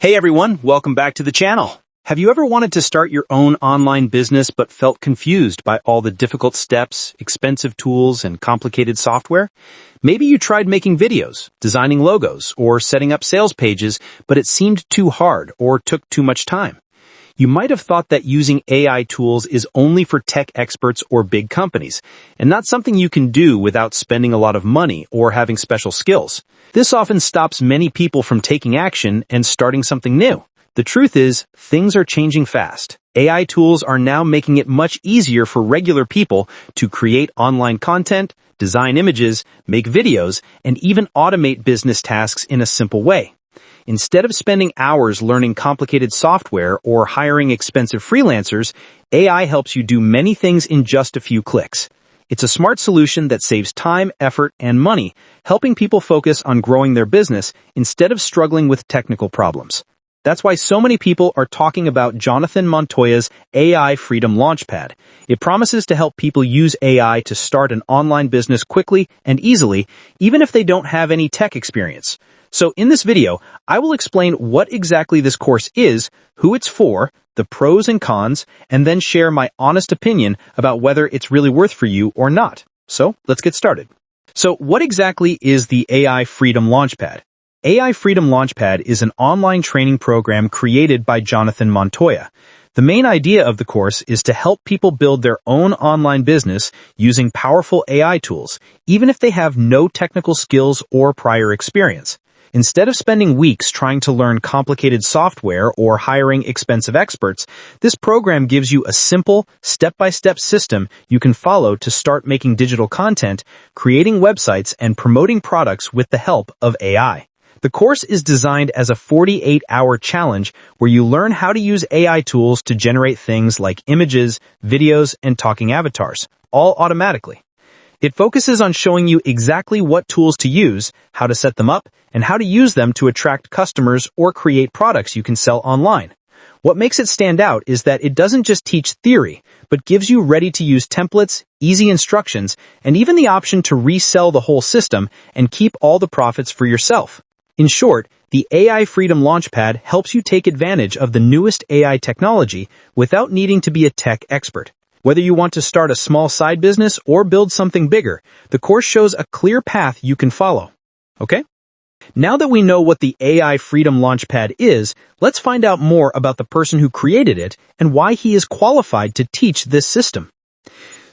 Hey everyone, welcome back to the channel. Have you ever wanted to start your own online business but felt confused by all the difficult steps, expensive tools, and complicated software? Maybe you tried making videos, designing logos, or setting up sales pages, but it seemed too hard or took too much time. You might have thought that using AI tools is only for tech experts or big companies, and not something you can do without spending a lot of money or having special skills. This often stops many people from taking action and starting something new. The truth is, things are changing fast. AI tools are now making it much easier for regular people to create online content, design images, make videos, and even automate business tasks in a simple way. Instead of spending hours learning complicated software or hiring expensive freelancers, AI helps you do many things in just a few clicks. It's a smart solution that saves time, effort, and money, helping people focus on growing their business instead of struggling with technical problems. That's why so many people are talking about Jonathan Montoya's AI Freedom Launchpad. It promises to help people use AI to start an online business quickly and easily, even if they don't have any tech experience. So in this video, I will explain what exactly this course is, who it's for, the pros and cons, and then share my honest opinion about whether it's really worth for you or not. So let's get started. So what exactly is the AI Freedom Launchpad? AI Freedom Launchpad is an online training program created by Jonathan Montoya. The main idea of the course is to help people build their own online business using powerful AI tools, even if they have no technical skills or prior experience. Instead of spending weeks trying to learn complicated software or hiring expensive experts, this program gives you a simple, step-by-step system you can follow to start making digital content, creating websites, and promoting products with the help of AI. The course is designed as a 48-hour challenge where you learn how to use AI tools to generate things like images, videos, and talking avatars, all automatically. It focuses on showing you exactly what tools to use, how to set them up, and how to use them to attract customers or create products you can sell online. What makes it stand out is that it doesn't just teach theory, but gives you ready-to-use templates, easy instructions, and even the option to resell the whole system and keep all the profits for yourself. In short, the AI Freedom Launchpad helps you take advantage of the newest AI technology without needing to be a tech expert. Whether you want to start a small side business or build something bigger, the course shows a clear path you can follow. Okay? Now that we know what the AI Freedom Launchpad is, let's find out more about the person who created it and why he is qualified to teach this system.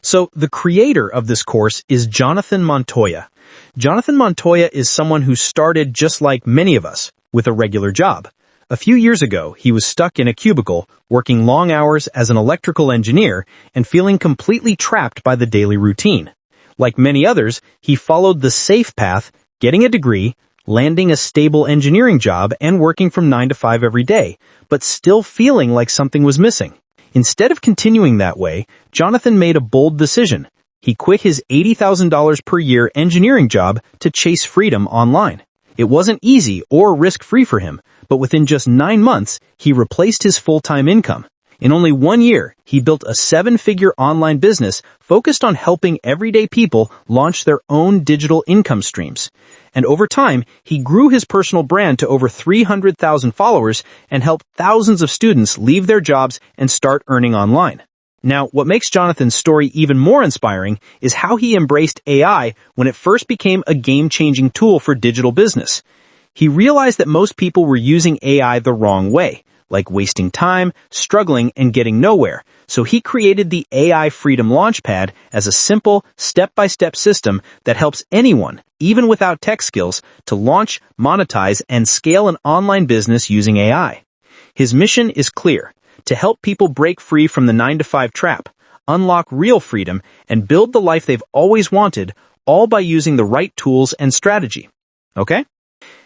So, the creator of this course is Jonathan Montoya. Jonathan Montoya is someone who started just like many of us, with a regular job. A few years ago, he was stuck in a cubicle, working long hours as an electrical engineer and feeling completely trapped by the daily routine. Like many others, he followed the safe path, getting a degree, landing a stable engineering job, and working from 9 to 5 every day, but still feeling like something was missing. Instead of continuing that way, Jonathan made a bold decision. He quit his $80,000 per year engineering job to chase freedom online. It wasn't easy or risk-free for him, but within just 9 months, he replaced his full-time income. In only 1 year, he built a 7-figure online business focused on helping everyday people launch their own digital income streams. And over time, he grew his personal brand to over 300,000 followers and helped thousands of students leave their jobs and start earning online. Now, what makes Jonathan's story even more inspiring is how he embraced AI when it first became a game-changing tool for digital business. He realized that most people were using AI the wrong way, like wasting time, struggling, and getting nowhere. So he created the AI Freedom Launchpad as a simple, step-by-step system that helps anyone, even without tech skills, to launch, monetize, and scale an online business using AI. His mission is clear: to help people break free from the 9-to-5 trap, unlock real freedom, and build the life they've always wanted, all by using the right tools and strategy. Okay?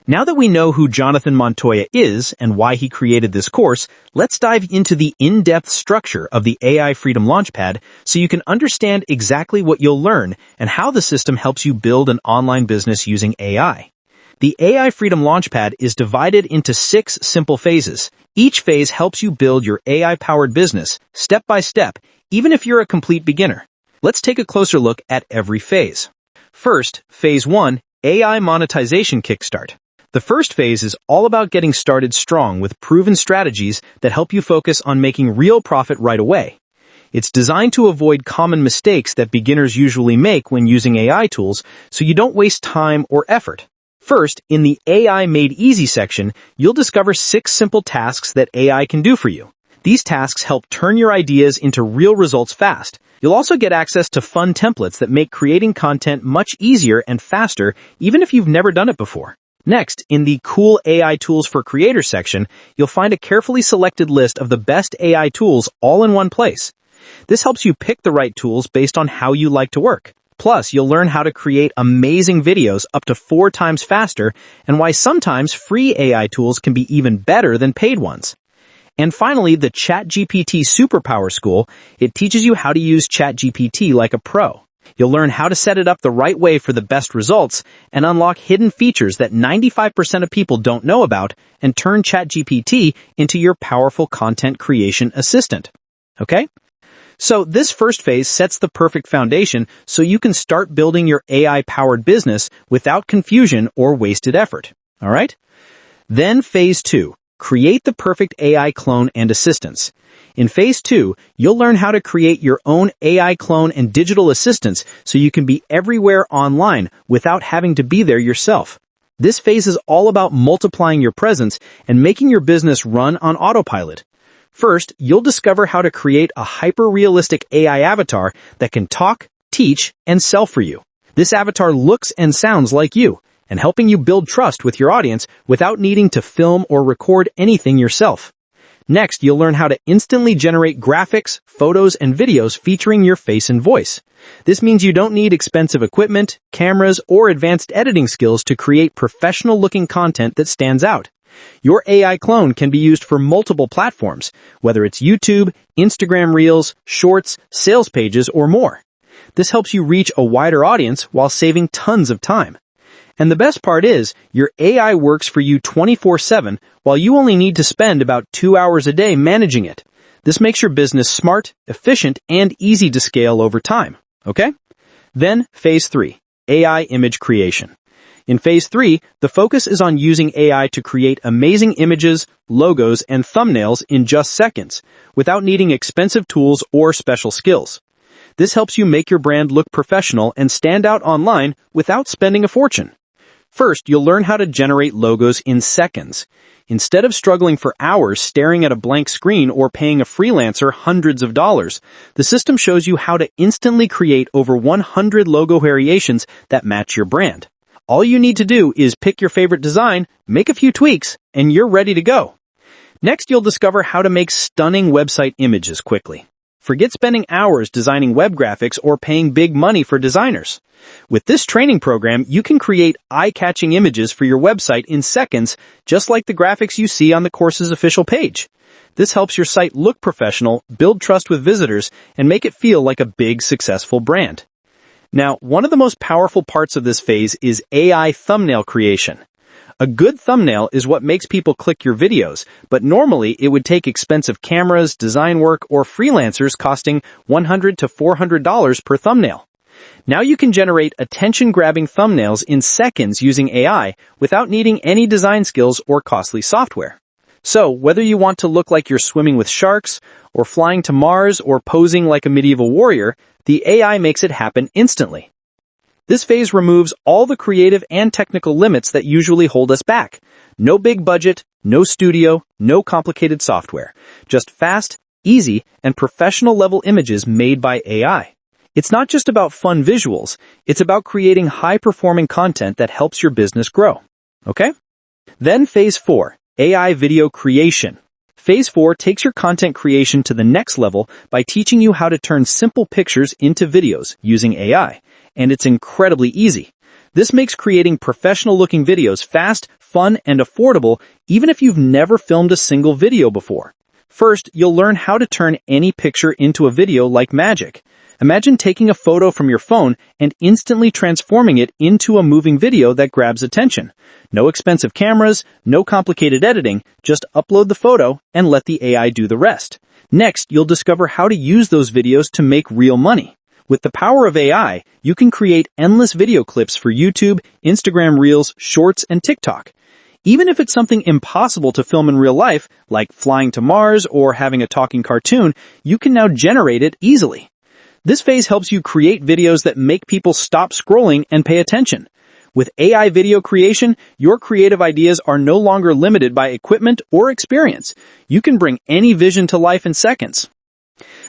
Now that we know who Jonathan Montoya is and why he created this course, let's dive into the in-depth structure of the AI Freedom Launchpad so you can understand exactly what you'll learn and how the system helps you build an online business using AI. The AI Freedom Launchpad is divided into 6 simple phases. Each phase helps you build your AI-powered business, step by step, even if you're a complete beginner. Let's take a closer look at every phase. First, Phase 1, AI Monetization Kickstart. The first phase is all about getting started strong with proven strategies that help you focus on making real profit right away. It's designed to avoid common mistakes that beginners usually make when using AI tools, so you don't waste time or effort. First, in the AI Made Easy section, you'll discover 6 simple tasks that AI can do for you. These tasks help turn your ideas into real results fast. You'll also get access to fun templates that make creating content much easier and faster, even if you've never done it before. Next, in the Cool AI Tools for Creators section, you'll find a carefully selected list of the best AI tools all in one place. This helps you pick the right tools based on how you like to work. Plus, you'll learn how to create amazing videos up to 4 times faster and why sometimes free AI tools can be even better than paid ones. And finally, the ChatGPT Superpower School. It teaches you how to use ChatGPT like a pro. You'll learn how to set it up the right way for the best results and unlock hidden features that 95% of people don't know about and turn ChatGPT into your powerful content creation assistant. Okay? So this first phase sets the perfect foundation so you can start building your AI-powered business without confusion or wasted effort. All right? Then phase 2. Create the perfect AI clone and assistants. In phase 2, you'll learn how to create your own AI clone and digital assistants so you can be everywhere online without having to be there yourself. This phase is all about multiplying your presence and making your business run on autopilot. First, you'll discover how to create a hyper-realistic AI avatar that can talk, teach, and sell for you. This avatar looks and sounds like you, and helping you build trust with your audience without needing to film or record anything yourself. Next, you'll learn how to instantly generate graphics, photos, and videos featuring your face and voice. This means you don't need expensive equipment, cameras, or advanced editing skills to create professional-looking content that stands out. Your AI clone can be used for multiple platforms, whether it's YouTube, Instagram Reels, Shorts, sales pages, or more. This helps you reach a wider audience while saving tons of time. And the best part is, your AI works for you 24/7, while you only need to spend about 2 hours a day managing it. This makes your business smart, efficient, and easy to scale over time. Okay? Then, phase 3, AI image creation. In phase 3, the focus is on using AI to create amazing images, logos, and thumbnails in just seconds, without needing expensive tools or special skills. This helps you make your brand look professional and stand out online without spending a fortune. First, you'll learn how to generate logos in seconds. Instead of struggling for hours staring at a blank screen or paying a freelancer hundreds of dollars, the system shows you how to instantly create over 100 logo variations that match your brand. All you need to do is pick your favorite design, make a few tweaks, and you're ready to go. Next, you'll discover how to make stunning website images quickly. Forget spending hours designing web graphics or paying big money for designers. With this training program, you can create eye-catching images for your website in seconds, just like the graphics you see on the course's official page. This helps your site look professional, build trust with visitors, and make it feel like a big, successful brand. Now, one of the most powerful parts of this phase is AI thumbnail creation. A good thumbnail is what makes people click your videos, but normally it would take expensive cameras, design work, or freelancers costing $100 to $400 per thumbnail. Now you can generate attention-grabbing thumbnails in seconds using AI without needing any design skills or costly software. So, whether you want to look like you're swimming with sharks, or flying to Mars, or posing like a medieval warrior, the AI makes it happen instantly. This phase removes all the creative and technical limits that usually hold us back. No big budget, no studio, no complicated software. Just fast, easy, and professional-level images made by AI. It's not just about fun visuals, it's about creating high-performing content that helps your business grow. Okay? Then phase 4, AI video creation. Phase 4 takes your content creation to the next level by teaching you how to turn simple pictures into videos using AI. And it's incredibly easy. This makes creating professional-looking videos fast, fun, and affordable, even if you've never filmed a single video before. First, you'll learn how to turn any picture into a video like magic. Imagine taking a photo from your phone and instantly transforming it into a moving video that grabs attention. No expensive cameras, no complicated editing, just upload the photo and let the AI do the rest. Next, you'll discover how to use those videos to make real money. With the power of AI, you can create endless video clips for YouTube, Instagram Reels, Shorts, and TikTok. Even if it's something impossible to film in real life, like flying to Mars or having a talking cartoon, you can now generate it easily. This phase helps you create videos that make people stop scrolling and pay attention. With AI video creation, your creative ideas are no longer limited by equipment or experience. You can bring any vision to life in seconds.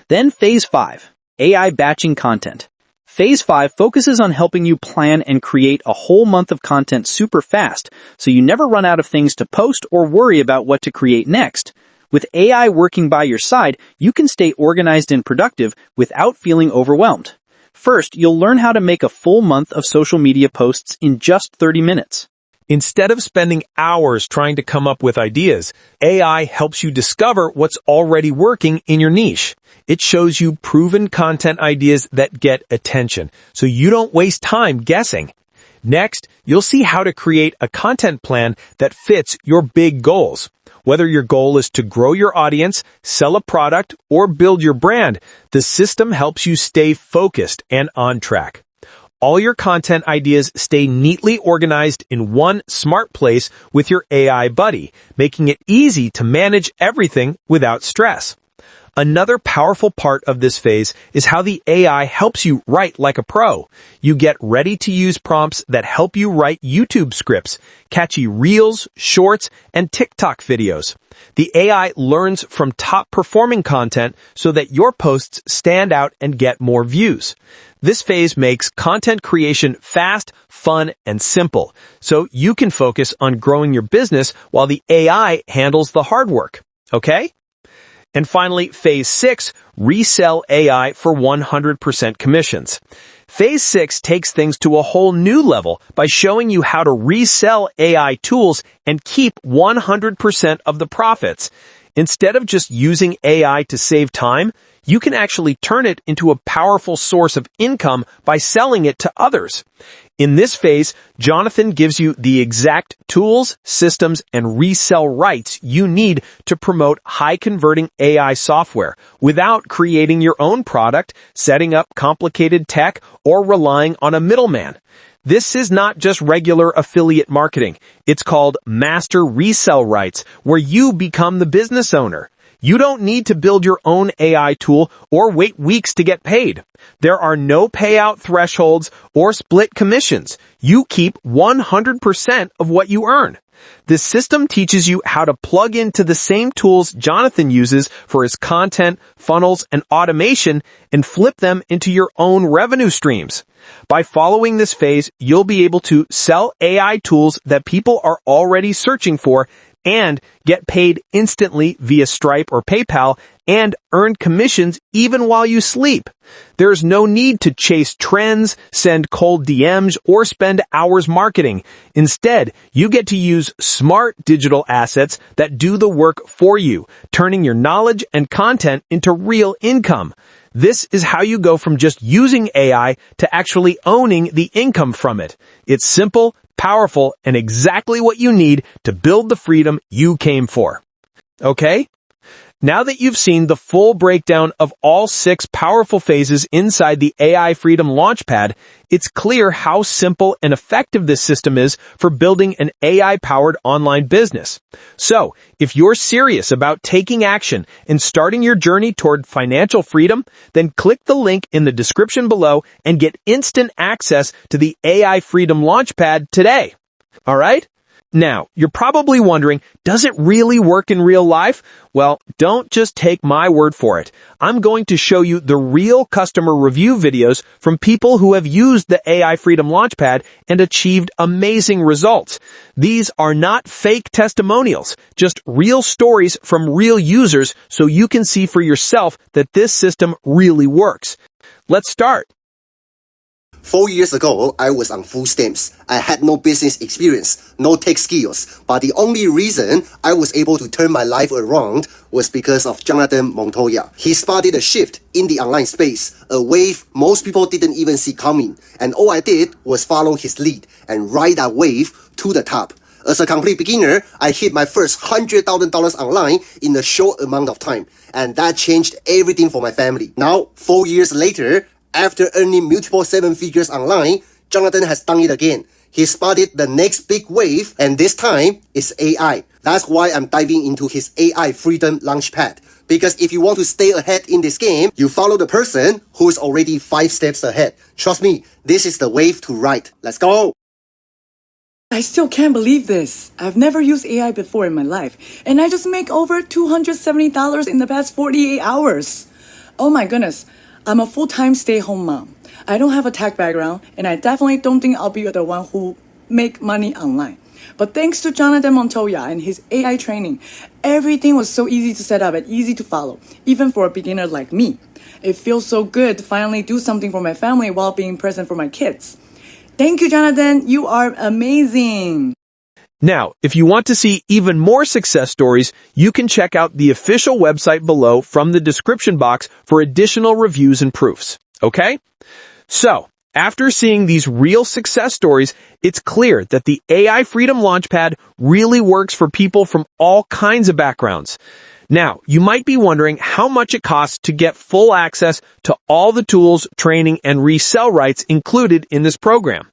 Then Phase 5, AI batching content. Phase 5 focuses on helping you plan and create a whole month of content super fast, so you never run out of things to post or worry about what to create next. With AI working by your side, you can stay organized and productive without feeling overwhelmed. First, you'll learn how to make a full month of social media posts in just 30 minutes. Instead of spending hours trying to come up with ideas, AI helps you discover what's already working in your niche. It shows you proven content ideas that get attention, so you don't waste time guessing. Next, you'll see how to create a content plan that fits your big goals. Whether your goal is to grow your audience, sell a product, or build your brand, the system helps you stay focused and on track. All your content ideas stay neatly organized in one smart place with your AI buddy, making it easy to manage everything without stress. Another powerful part of this phase is how the AI helps you write like a pro. You get ready-to-use prompts that help you write YouTube scripts, catchy reels, shorts, and TikTok videos. The AI learns from top-performing content so that your posts stand out and get more views. This phase makes content creation fast, fun, and simple, so you can focus on growing your business while the AI handles the hard work. Okay? And finally, Phase 6, Resell AI for 100% commissions. Phase 6 takes things to a whole new level by showing you how to resell AI tools and keep 100% of the profits. Instead of just using AI to save time, you can actually turn it into a powerful source of income by selling it to others. In this phase, Jonathan gives you the exact tools, systems, and resell rights you need to promote high-converting AI software without creating your own product, setting up complicated tech, or relying on a middleman. This is not just regular affiliate marketing. It's called Master Resell Rights, where you become the business owner. You don't need to build your own AI tool or wait weeks to get paid. There are no payout thresholds or split commissions. You keep 100% of what you earn. This system teaches you how to plug into the same tools Jonathan uses for his content, funnels, and automation and flip them into your own revenue streams. By following this phase, you'll be able to sell AI tools that people are already searching for and get paid instantly via Stripe or PayPal and earn commissions even while you sleep. There's no need to chase trends, send cold DMs, or spend hours marketing. Instead, you get to use smart digital assets that do the work for you, turning your knowledge and content into real income. This is how you go from just using AI to actually owning the income from it. It's simple, powerful, and exactly what you need to build the freedom you came for. Okay? Now that you've seen the full breakdown of all 6 powerful phases inside the AI Freedom Launchpad, it's clear how simple and effective this system is for building an AI-powered online business. So, if you're serious about taking action and starting your journey toward financial freedom, then click the link in the description below and get instant access to the AI Freedom Launchpad today. All right? Now, you're probably wondering, does it really work in real life? Well, don't just take my word for it. I'm going to show you the real customer review videos from people who have used the AI Freedom Launchpad and achieved amazing results. These are not fake testimonials, just real stories from real users so you can see for yourself that this system really works. Let's start. 4 years ago, I was on food stamps. I had no business experience, no tech skills, but the only reason I was able to turn my life around was because of Jonathan Montoya. He spotted a shift in the online space, a wave most people didn't even see coming, and all I did was follow his lead and ride that wave to the top. As a complete beginner, I hit my first $100,000 online in a short amount of time, and that changed everything for my family. Now, 4 years later, after earning multiple 7 figures online, Jonathan has done it again. He spotted the next big wave, and this time it's AI. That's why I'm diving into his AI Freedom Launchpad. Because if you want to stay ahead in this game, you follow the person who's already 5 steps ahead. Trust me, this is the wave to ride. Let's go! I still can't believe this. I've never used AI before in my life, and I just make over $270 in the past 48 hours. Oh my goodness, I'm a full-time stay-home mom. I don't have a tech background, and I definitely don't think I'll be the one who make money online. But thanks to Jonathan Montoya and his AI training, everything was so easy to set up and easy to follow, even for a beginner like me. It feels so good to finally do something for my family while being present for my kids. Thank you, Jonathan. You are amazing. Now, if you want to see even more success stories, you can check out the official website below from the description box for additional reviews and proofs. Okay? So, after seeing these real success stories, it's clear that the AI Freedom Launchpad really works for people from all kinds of backgrounds. Now, you might be wondering how much it costs to get full access to all the tools, training, and resell rights included in this program.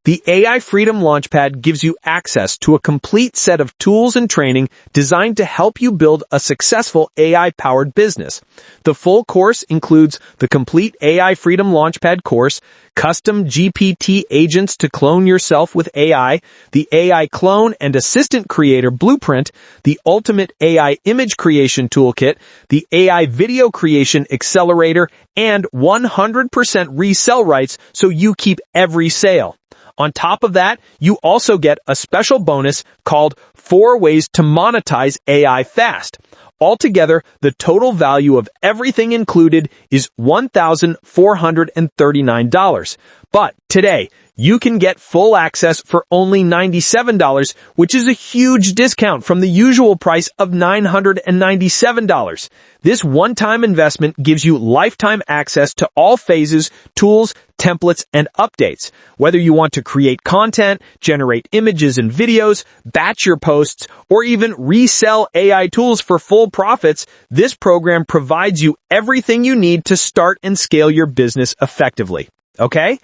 The AI Freedom Launchpad gives you access to a complete set of tools and training designed to help you build a successful AI-powered business. The full course includes the complete AI Freedom Launchpad course, custom GPT agents to clone yourself with AI, the AI Clone and Assistant Creator Blueprint, the Ultimate AI Image Creation Toolkit, the AI Video Creation Accelerator, and 100% resell rights so you keep every sale. On top of that, you also get a special bonus called 4 Ways to Monetize AI Fast. Altogether, the total value of everything included is $1,439. But today, you can get full access for only $97, which is a huge discount from the usual price of $997. This one-time investment gives you lifetime access to all phases, tools, templates, and updates. Whether you want to create content, generate images and videos, batch your posts, or even resell AI tools for full profits, this program provides you everything you need to start and scale your business effectively. Okay?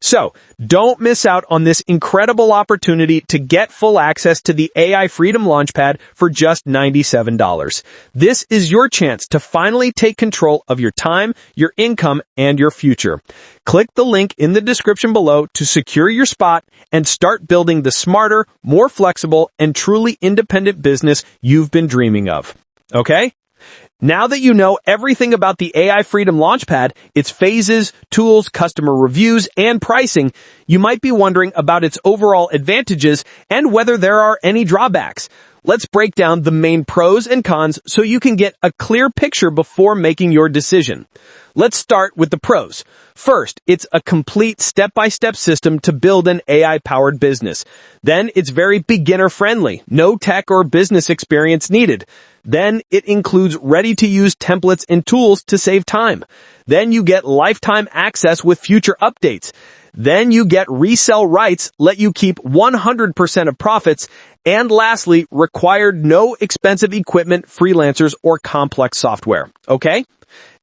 So, don't miss out on this incredible opportunity to get full access to the AI Freedom Launchpad for just $97. This is your chance to finally take control of your time, your income, and your future. Click the link in the description below to secure your spot and start building the smarter, more flexible, and truly independent business you've been dreaming of. Okay? Now that you know everything about the AI Freedom Launchpad, its phases, tools, customer reviews, and pricing, you might be wondering about its overall advantages and whether there are any drawbacks. Let's break down the main pros and cons so you can get a clear picture before making your decision. Let's start with the pros. First, it's a complete step-by-step system to build an AI-powered business. Then, it's very beginner-friendly, no tech or business experience needed. Then, it includes ready-to-use templates and tools to save time. Then, you get lifetime access with future updates. Then, you get resell rights, let you keep 100% of profits. And lastly, required no expensive equipment, freelancers, or complex software. Okay?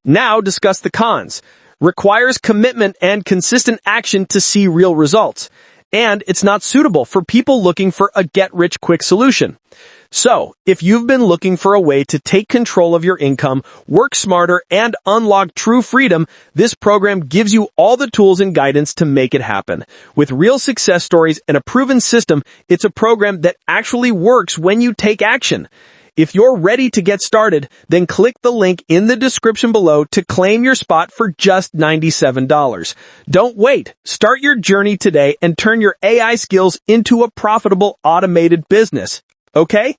Now, discuss the cons. Requires commitment and consistent action to see real results. And it's not suitable for people looking for a get-rich-quick solution. So, if you've been looking for a way to take control of your income, work smarter, and unlock true freedom, this program gives you all the tools and guidance to make it happen. With real success stories and a proven system, it's a program that actually works when you take action. If you're ready to get started, then click the link in the description below to claim your spot for just $97. Don't wait. Start your journey today and turn your AI skills into a profitable automated business. Okay?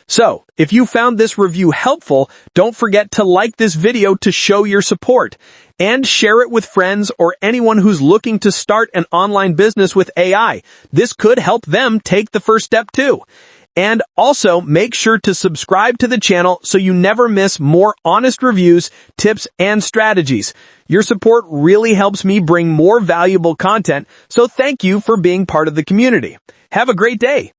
So, if you found this review helpful, don't forget to like this video to show your support. And share it with friends or anyone who's looking to start an online business with AI. This could help them take the first step too. And also, make sure to subscribe to the channel so you never miss more honest reviews, tips, and strategies. Your support really helps me bring more valuable content, so thank you for being part of the community. Have a great day.